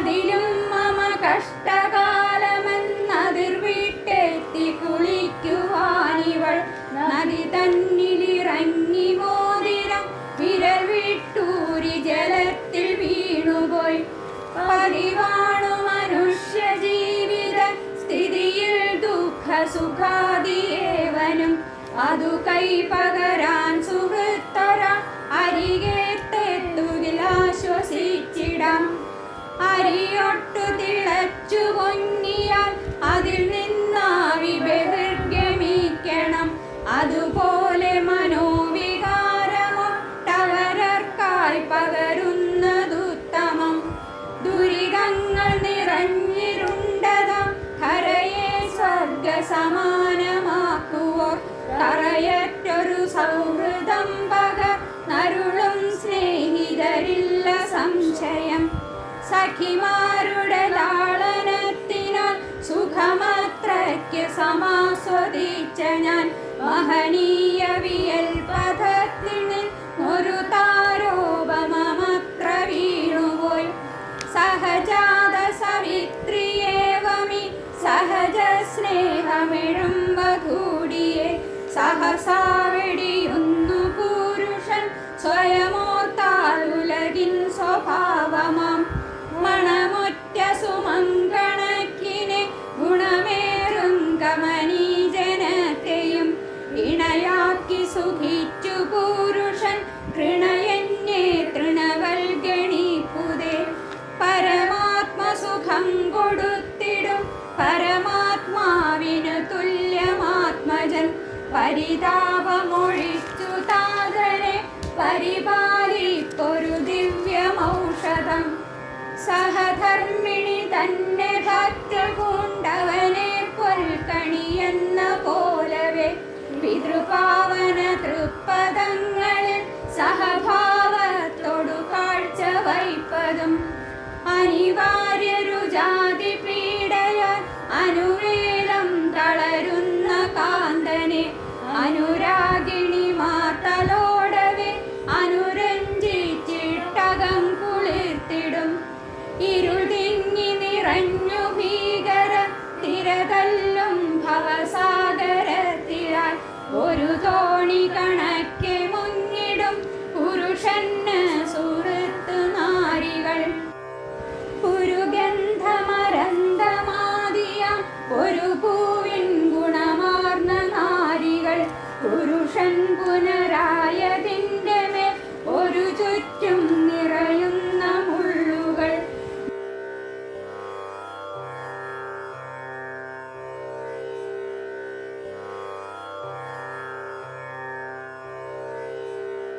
അതിലും മമ കഷ്ടകാലമെന്നതിർവിട്ടെത്തി കുളിക്കുവാനിവൾ നദി തന്നിലിറങ്ങി മോതിരം വിരൽ വിട്ടൂരി ജലത്തിൽ വീണുപോയി. പതിവാണു മനുഷ്യ ജീവിത സ്ഥിതിയിൽ ദുഃഖ സുഖാദിയേവനും അതു കൈ പകരാൻ സുഹൃത്തര അരികെത്തെത്തുകിൽ ആശ്വസിച്ചിടാം. അരിയൊട്ടു തിളച്ചു പൊങ്ങിയാൽ അതിൽ നിന്നാവി ബഹിർഗമിക്കണം. അതുപോലെ മനോവികാരമൊട്ടവരർക്കായി പകരുന്നതുത്തമം. ദുരിതങ്ങൾ നിറഞ്ഞിരുണ്ടതാം ധരയെ സ്വർഗ സമാനമാക്കുവോർ കറയറ്റൊരു സൗഹൃദം പകർന്നരുളും സ്നേഹിതരില്ല സംശയം. സഖിമാരുടെ ലാളനത്തിനാൽ സുഖമത്രയ്ക്ക് സമാസ്വദിച്ച ഞാൻ മഹനീയ വിയൽ പഥത്തിൽ നിന്നൊരു താരോപമത്ര വീണുപോയി. സഹജാത സവിത്രിയേവമി സഹജ സ്നേഹമെഴും വധൂടിയെ സഹസാ വെടിയുന്നു പുരുഷൻ സ്വയമോർത്താൽ ഉലകിൻ സ്വഭാവമാം. മണമൊറ്റ സുമങ്കണക്കിനെ ഗുണമേറും കമനീജനത്തെയും ഇണയാക്കി സുഖിച്ചു പുരുഷൻ കൃണയന്യേ തൃണവൽഗണിപ്പുതേ. പരമാത്മസുഖം കൊടുത്തിടും പരമാത്മാവിനു തുല്യമാത്മജൻ പരിതാപമൊഴിച്ചു താതനെ പരിപാലിപ്പൊരു ദിവ്യമൗഷധം. സഹധർമ്മിണി തന്നെ ഭക്തി പൂണ്ടവനെ പൊൽക്കണിയെന്ന പോലവേ പിതൃപാവന തൃപ്പദങ്ങളിൽ സഹഭാവത്തോടു കാഴ്ച വയ്പതും അനിവാര്യരു ജാതി പീഡയാൽ അനുവേലം തളരുന്ന കാന്തനെ അനുരാഗിണി മാതലോ